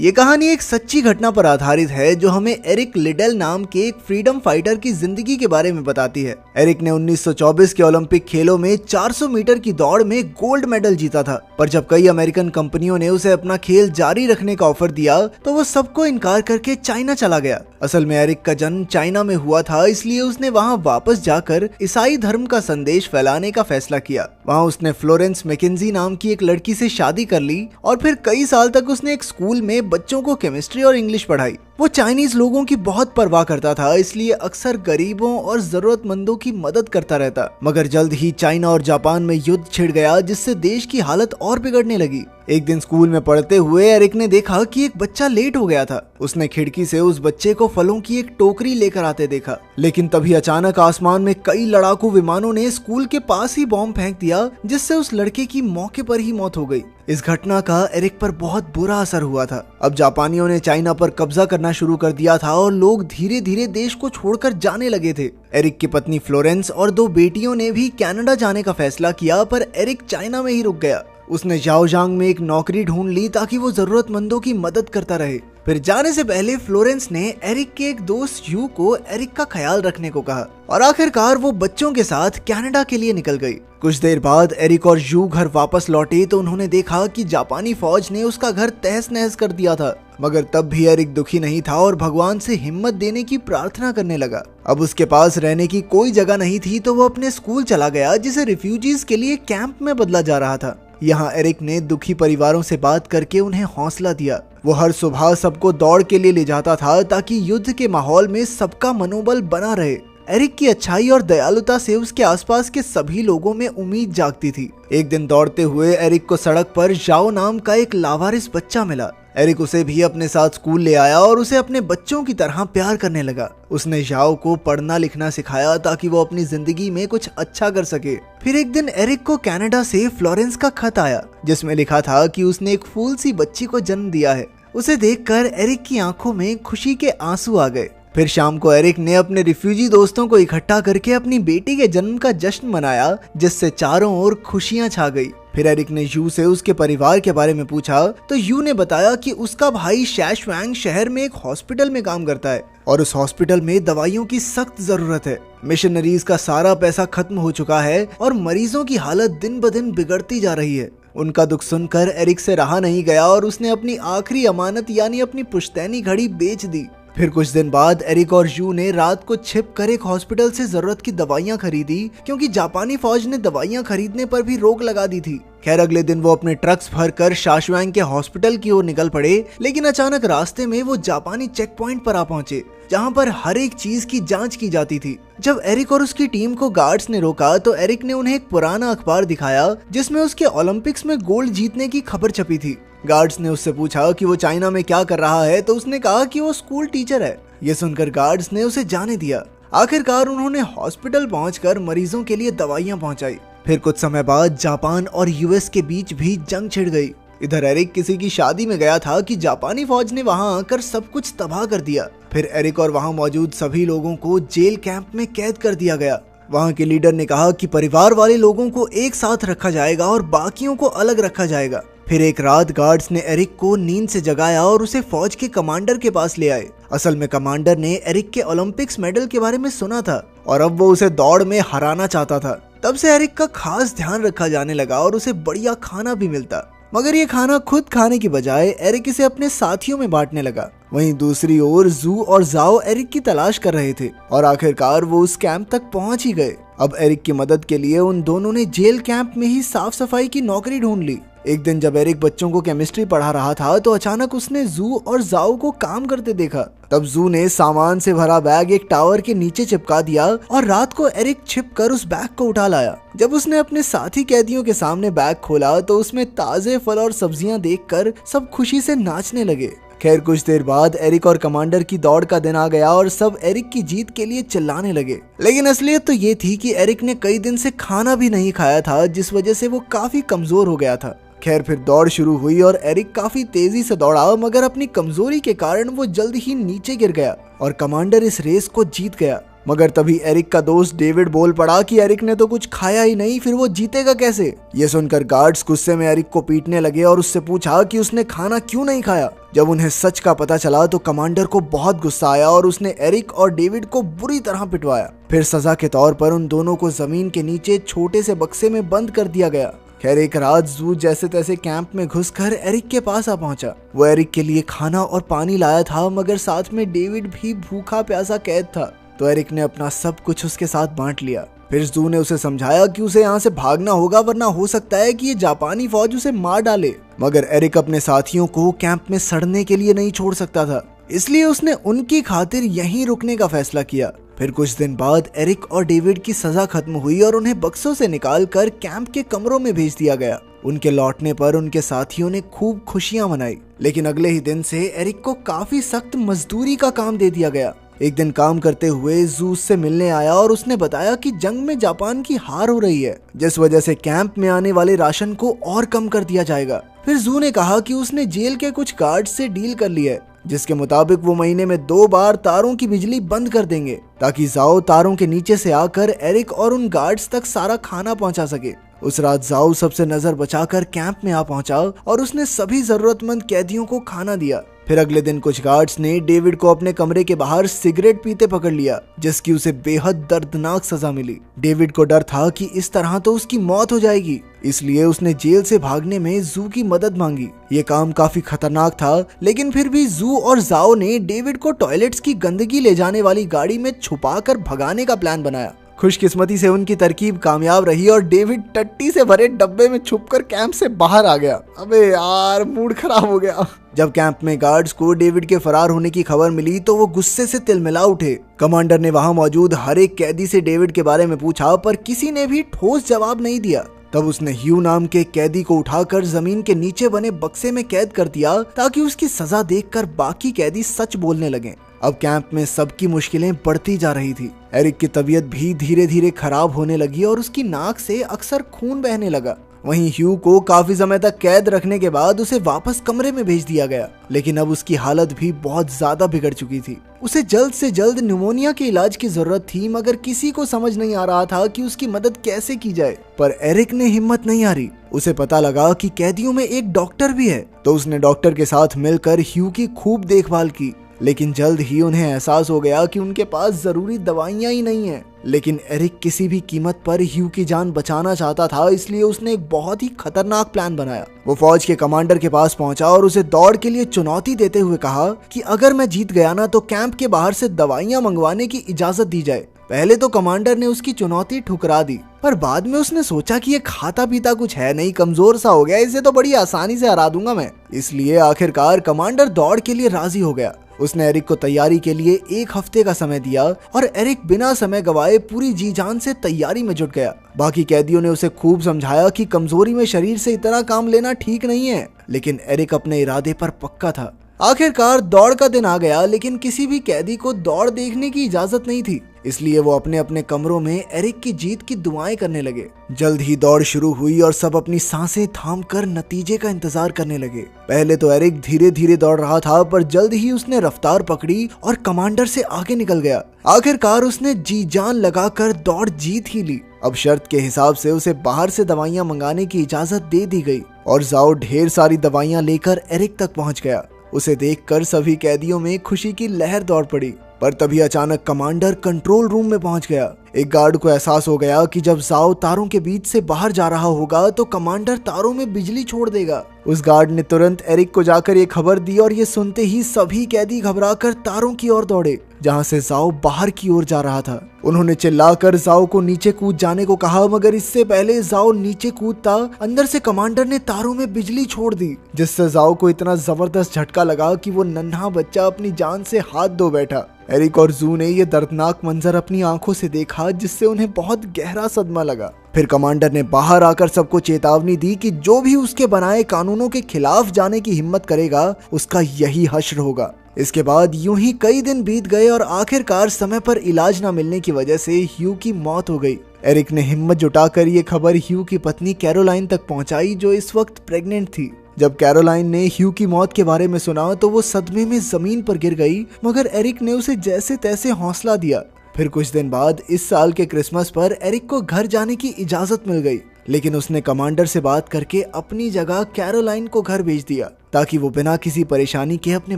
ये कहानी एक सच्ची घटना पर आधारित है जो हमें एरिक लिडेल नाम के एक फ्रीडम फाइटर की जिंदगी के बारे में बताती है। एरिक ने 1924 के ओलंपिक खेलों में 400 मीटर की दौड़ में गोल्ड मेडल जीता था, पर जब कई अमेरिकन कंपनियों ने उसे अपना खेल जारी रखने का ऑफर दिया तो वो सबको इनकार करके चाइना चला गया। असल में एरिक का जन्म चाइना में हुआ था, इसलिए उसने वहाँ वापस जाकर ईसाई धर्म का संदेश फैलाने का फैसला किया। वहाँ उसने फ्लोरेंस मैकेंजी नाम की एक लड़की से शादी कर ली और फिर कई साल तक उसने एक स्कूल में बच्चों को केमिस्ट्री और इंग्लिश पढ़ाई। वो चाइनीज लोगों की बहुत परवाह करता था, इसलिए अक्सर गरीबों और जरूरतमंदों की मदद करता रहता। मगर जल्द ही चाइना और जापान में युद्ध छिड़ गया, जिससे देश की हालत और बिगड़ने लगी। एक दिन स्कूल में पढ़ते हुए एरिक ने देखा कि एक बच्चा लेट हो गया था। उसने खिड़की से उस बच्चे को फलों की एक टोकरी लेकर आते देखा, लेकिन तभी अचानक आसमान में कई लड़ाकू विमानों ने स्कूल के पास ही बॉम्ब फेंक दिया, जिससे उस लड़के की मौके पर ही मौत हो गई। इस घटना का एरिक पर बहुत बुरा असर हुआ था। अब जापानियों ने चाइना पर कब्जा करना शुरू कर दिया था और लोग धीरे धीरे देश को छोड़कर जाने लगे थे। एरिक की पत्नी फ्लोरेंस और 2 बेटियों ने भी कनाडा जाने का फैसला किया, पर एरिक चाइना में ही रुक गया। उसने जाओजांग में एक नौकरी ढूंढ ली ताकि वो जरूरतमंदों की मदद करता रहे। फिर जाने से पहले फ्लोरेंस ने एरिक के एक दोस्त यू को एरिक का ख्याल रखने को कहा और आखिरकार वो बच्चों के साथ कनाडा के लिए निकल गई। कुछ देर बाद एरिक और यू घर वापस लौटे तो उन्होंने देखा कि जापानी फौज ने उसका घर तहस नहस कर दिया था। मगर तब भी एरिक दुखी नहीं था और भगवान से हिम्मत देने की प्रार्थना करने लगा। अब उसके पास रहने की कोई जगह नहीं थी तो वो अपने स्कूल चला गया, जिसे रिफ्यूजीज के लिए कैंप में बदला जा रहा था। यहाँ एरिक ने दुखी परिवारों से बात करके उन्हें हौसला दिया। वो हर सुबह सबको दौड़ के लिए ले जाता था ताकि युद्ध के माहौल में सबका मनोबल बना रहे। एरिक की अच्छाई और दयालुता से उसके आसपास के सभी लोगों में उम्मीद जागती थी। एक दिन दौड़ते हुए एरिक को सड़क पर जाओ नाम का एक लावारिस बच्चा मिला। एरिक उसे भी अपने साथ स्कूल ले आया और उसे अपने बच्चों की तरह प्यार करने लगा। उसने जाओ को पढ़ना लिखना सिखाया ताकि वो अपनी जिंदगी में कुछ अच्छा कर सके। फिर एक दिन एरिक को कनाडा से फ्लोरेंस का खत आया, जिसमें लिखा था कि उसने एक फूल सी बच्ची को जन्म दिया है। उसे देखकर एरिक की आंखों में खुशी के आंसू आ गए। फिर शाम को एरिक ने अपने रिफ्यूजी दोस्तों को इकट्ठा करके अपनी बेटी के जन्म का जश्न मनाया, जिससे चारों ओर खुशियां छा गई। फिर एरिक ने यू से उसके परिवार के बारे में पूछा तो यू ने बताया कि उसका भाई शैशवैंग शहर में एक हॉस्पिटल में काम करता है और उस हॉस्पिटल में दवाइयों की सख्त जरूरत है। मिशनरीज का सारा पैसा खत्म हो चुका है और मरीजों की हालत दिन ब दिन बिगड़ती जा रही है। उनका दुख सुनकर एरिक से रहा नहीं गया और उसने अपनी आखिरी अमानत यानी अपनी पुश्तैनी घड़ी बेच दी। फिर कुछ दिन बाद एरिक और यू ने रात को छिप कर एक हॉस्पिटल से जरूरत की दवाइयां खरीदी, क्योंकि जापानी फौज ने दवाइयां खरीदने पर भी रोक लगा दी थी। खैर अगले दिन वो अपने ट्रक्स भरकर शाशवैंग के हॉस्पिटल की ओर निकल पड़े, लेकिन अचानक रास्ते में वो जापानी चेक पॉइंट पर आ पहुंचे, जहां पर हर एक चीज की जांच की जाती थी। जब एरिक और उसकी टीम को गार्ड्स ने रोका तो एरिक ने उन्हें एक पुराना अखबार दिखाया, जिसमें उसके ओलंपिक्स में गोल्ड जीतने की खबर छपी थी। गार्ड्स ने उससे पूछा कि वो चाइना में क्या कर रहा है, तो उसने कहा कि वो स्कूल टीचर है। ये सुनकर गार्ड्स ने उसे जाने दिया। आखिरकार उन्होंने हॉस्पिटल पहुंचकर मरीजों के लिए दवाइयां पहुंचाई। फिर कुछ समय बाद जापान और यूएस के बीच भी जंग छिड़ गई। इधर एरिक किसी की शादी में गया था कि जापानी फौज ने वहां आकर सब कुछ तबाह कर दिया। फिर एरिक और वहां मौजूद सभी लोगों को जेल कैंप में कैद कर दिया गया। वहां के लीडर ने कहा कि परिवार वाले लोगों को एक साथ रखा जाएगा और बाकियों को अलग रखा जाएगा। फिर एक रात गार्ड्स ने एरिक को नींद से जगाया और उसे फौज के कमांडर के पास ले आए। असल में कमांडर ने एरिक के ओलंपिक्स मेडल के बारे में सुना था और अब वो उसे दौड़ में हराना चाहता था। तब से एरिक का खास ध्यान रखा जाने लगा और उसे बढ़िया खाना भी मिलता। मगर ये खाना खुद खाने की बजाय एरिक इसे अपने साथियों में बांटने लगा। वहीं दूसरी ओर जू और जाओ एरिक की तलाश कर रहे थे और आखिरकार वो उस कैंप तक पहुंच ही गए। अब एरिक की मदद के लिए उन दोनों ने जेल कैंप में ही साफ सफाई की नौकरी ढूंढ ली। एक दिन जब एरिक बच्चों को केमिस्ट्री पढ़ा रहा था तो अचानक उसने जू और जाओ को काम करते देखा। तब जू ने सामान से भरा बैग एक टावर के नीचे चिपका दिया और रात को एरिक छिपकर उस बैग को उठा लाया। जब उसने अपने साथी कैदियों के सामने बैग खोला तो उसमें ताजे फल और सब्जियां देखकर सब खुशी से नाचने लगे। खैर कुछ देर बाद एरिक और कमांडर की दौड़ का दिन आ गया और सब एरिक की जीत के लिए चिल्लाने लगे। लेकिन असलियत तो ये थी कि एरिक ने कई दिन से खाना भी नहीं खाया था, जिस वजह से वो काफी कमजोर हो गया था। खैर फिर दौड़ शुरू हुई और एरिक काफी तेजी से दौड़ा, मगर अपनी कमजोरी के कारण वो जल्द ही नीचे गिर गया और कमांडर इस रेस को जीत गया। मगर तभी एरिक का दोस्त डेविड बोल पड़ा कि एरिक ने तो कुछ खाया ही नहीं, फिर वो जीतेगा कैसे। ये सुनकर गार्ड्स गुस्से में एरिक को पीटने लगे और उससे पूछा कि उसने खाना क्यों नहीं खाया। जब उन्हें सच का पता चला तो कमांडर को बहुत गुस्सा आया और उसने एरिक और डेविड को बुरी तरह पिटवाया। फिर सजा के तौर पर उन दोनों को जमीन के नीचे छोटे से बक्से में बंद कर दिया गया। खैर एक रात जू जैसे तैसे कैंप में घुसकर एरिक के पास आ पहुंचा। वो एरिक के लिए खाना और पानी लाया था, मगर साथ में डेविड भी भूखा प्यासा कैद था, तो एरिक ने अपना सब कुछ उसके साथ बांट लिया। फिर जू ने उसे समझाया कि उसे यहाँ से भागना होगा, वरना हो सकता है कि ये जापानी फौज उसे मार डाले। मगर एरिक अपने साथियों को कैंप में सड़ने के लिए नहीं छोड़ सकता था, इसलिए उसने उनकी खातिर यहीं रुकने का फैसला किया। फिर कुछ दिन बाद एरिक और डेविड की सजा खत्म हुई और उन्हें बक्सों से निकालकर कैंप के कमरों में भेज दिया गया। उनके लौटने पर उनके साथियों ने खूब खुशियां मनाई, लेकिन अगले ही दिन से एरिक को काफी सख्त मजदूरी का काम दे दिया गया। एक दिन काम करते हुए जू से मिलने आया और उसने बताया कि जंग में जापान की हार हो रही है, जिस वजह से कैंप में आने वाले राशन को और कम कर दिया जाएगा। फिर जू ने कहा कि उसने जेल के कुछ गार्ड से डील कर ली है, जिसके मुताबिक वो महीने में 2 बार तारों की बिजली बंद कर देंगे, ताकि जाओ तारों के नीचे से आकर एरिक और उन गार्ड्स तक सारा खाना पहुंचा सके। उस रात जाओ सबसे नजर बचाकर कैंप में आ पहुंचा और उसने सभी जरूरतमंद कैदियों को खाना दिया। फिर अगले दिन कुछ गार्ड्स ने डेविड को अपने कमरे के बाहर सिगरेट पीते पकड़ लिया, जिसकी उसे बेहद दर्दनाक सजा मिली। डेविड को डर था कि इस तरह तो उसकी मौत हो जाएगी, इसलिए उसने जेल से भागने में जू की मदद मांगी। ये काम काफी खतरनाक था, लेकिन फिर भी जू और जाओ ने डेविड को टॉयलेट्स की गंदगी ले जाने वाली गाड़ी में छुपाकर भगाने का प्लान बनाया। खुशकिस्मती से उनकी तरकीब कामयाब रही और डेविड टट्टी से भरे डब्बे में छुपकर कैंप से बाहर आ गया। अबे यार, मूड खराब हो गया। जब कैंप में गार्ड्स को डेविड के फरार होने की खबर मिली तो वो गुस्से से तिलमिला उठे। कमांडर ने वहां मौजूद हर एक कैदी से डेविड के बारे में पूछा, पर किसी ने भी ठोस जवाब नहीं दिया। तब उसने ह्यू नाम के कैदी को उठाकर जमीन के नीचे बने बक्से में कैद कर दिया, ताकि उसकी सजा देखकर बाकी कैदी सच बोलने लगे। अब कैंप में सबकी मुश्किलें बढ़ती जा रही थी। एरिक की तबीयत भी धीरे धीरे खराब होने लगी और उसकी नाक से अक्सर खून बहने लगा। वहीं ह्यू को काफी समय तक कैद रखने के बाद उसे वापस कमरे में भेज दिया गया, लेकिन अब उसकी हालत भी बहुत ज्यादा बिगड़ चुकी थी। उसे जल्द से जल्द निमोनिया के इलाज की जरूरत थी, मगर किसी को समझ नहीं आ रहा था कि उसकी मदद कैसे की जाए। पर एरिक ने हिम्मत नहीं हारी। उसे पता लगा कि कैदियों में एक डॉक्टर भी है, तो उसने डॉक्टर के साथ मिलकर ह्यू की खूब देखभाल की। लेकिन जल्द ही उन्हें एहसास हो गया कि उनके पास जरूरी दवाइयां ही नहीं है। लेकिन एरिक किसी भी कीमत पर ह्यू की जान बचाना चाहता था, इसलिए उसने एक बहुत ही खतरनाक प्लान बनाया। वो फौज के कमांडर के पास पहुंचा और उसे दौड़ के लिए चुनौती देते हुए कहा कि अगर मैं जीत गया ना, तो कैंप के बाहर से दवाइयां मंगवाने की इजाजत दी जाए। पहले तो कमांडर ने उसकी चुनौती ठुकरा दी, पर बाद में उसने सोचा कि ये खाता पीता कुछ है नहीं, कमजोर सा हो गया, इसे तो बड़ी आसानी से हरा दूंगा मैं। इसलिए आखिरकार कमांडर दौड़ के लिए राजी हो गया। उसने एरिक को तैयारी के लिए 1 हफ्ते का समय दिया और एरिक बिना समय गवाए पूरी जी जान से तैयारी में जुट गया। बाकी कैदियों ने उसे खूब समझाया कि कमजोरी में शरीर से इतना काम लेना ठीक नहीं है, लेकिन एरिक अपने इरादे पर पक्का था। आखिरकार दौड़ का दिन आ गया, लेकिन किसी भी कैदी को दौड़ देखने की इजाजत नहीं थी, इसलिए वो अपने अपने कमरों में एरिक की जीत की दुआएं करने लगे। जल्द ही दौड़ शुरू हुई और सब अपनी सांसें थामकर नतीजे का इंतजार करने लगे। पहले तो एरिक धीरे धीरे दौड़ रहा था, पर जल्द ही उसने रफ्तार पकड़ी और कमांडर से आगे निकल गया। आखिरकार उसने जी जान लगाकर दौड़ जीत ही ली। अब शर्त के हिसाब से उसे बाहर से दवाइयां मंगाने की इजाजत दे दी गई और जाओ ढेर सारी दवाइयां लेकर एरिक तक पहुंच गया। उसे देखकर सभी कैदियों में खुशी की लहर दौड़ पड़ी। पर तभी अचानक कमांडर कंट्रोल रूम में पहुंच गया। एक गार्ड को एहसास हो गया कि जब जाओ तारों के बीच से बाहर जा रहा होगा तो कमांडर तारों में बिजली छोड़ देगा। उस गार्ड ने तुरंत एरिक को जाकर ये खबर दी और ये सुनते ही सभी कैदी घबराकर तारों की ओर दौड़े, जहां से जाओ बाहर की ओर जा रहा था। उन्होंने चिल्लाकर जाओ को नीचे कूद जाने को कहा, मगर इससे पहले जाओ नीचे कूदता अंदर से कमांडर ने तारों में बिजली छोड़ दी, जिससे जाओ को इतना जबरदस्त झटका लगा कि वो नन्हा बच्चा अपनी जान से हाथ धो बैठा। एरिक और जू ने ये दर्दनाक मंजर अपनी आंखों से देखा, जिससे उन्हें बहुत गहरा सदमा लगा। फिर कमांडर ने बाहर आकर सबको चेतावनी दी कि जो भी उसके बनाए कानूनों के खिलाफ जाने की हिम्मत करेगा, उसका यही हश्र होगा। इसके बाद यूं ही कई दिन बीत गए और आखिरकार समय पर इलाज न मिलने की वजह से ह्यू की मौत हो गई। एरिक ने हिम्मत जुटाकर ये खबर ह्यू की पत्नी कैरोलाइन तक पहुंचाई, जो इस वक्त प्रेग्नेंट थी। जब कैरोलाइन ने ह्यू की मौत के बारे में सुना तो वो सदमे में जमीन पर गिर गई, मगर एरिक ने उसे जैसे तैसे हौसला दिया। फिर कुछ दिन बाद इस साल के क्रिसमस पर एरिक को घर जाने की इजाजत मिल गई, लेकिन उसने कमांडर से बात करके अपनी जगह कैरोलाइन को घर भेज दिया ताकि वो बिना किसी परेशानी के अपने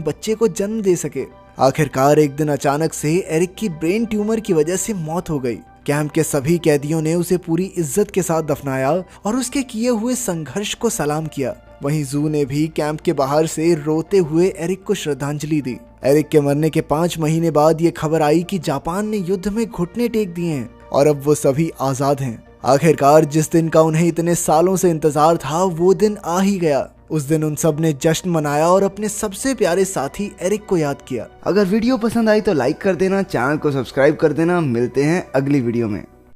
बच्चे को जन्म दे सके। आखिरकार एक दिन अचानक से एरिक की ब्रेन ट्यूमर की वजह से मौत हो गई। कैंप के सभी कैदियों ने उसे पूरी इज्जत के साथ दफनाया और उसके किए हुए संघर्ष को सलाम किया। वहीं जू ने भी कैंप के बाहर से रोते हुए एरिक को श्रद्धांजलि दी। एरिक के मरने के 5 महीने बाद ये खबर आई कि जापान ने युद्ध में घुटने टेक दिए हैं और अब वो सभी आजाद हैं। आखिरकार जिस दिन का उन्हें इतने सालों से इंतजार था वो दिन आ ही गया। उस दिन उन सब ने जश्न मनाया और अपने सबसे प्यारे साथी एरिक को याद किया। अगर वीडियो पसंद आई तो लाइक कर देना, चैनल को सब्सक्राइब कर देना। मिलते हैं अगली वीडियो में।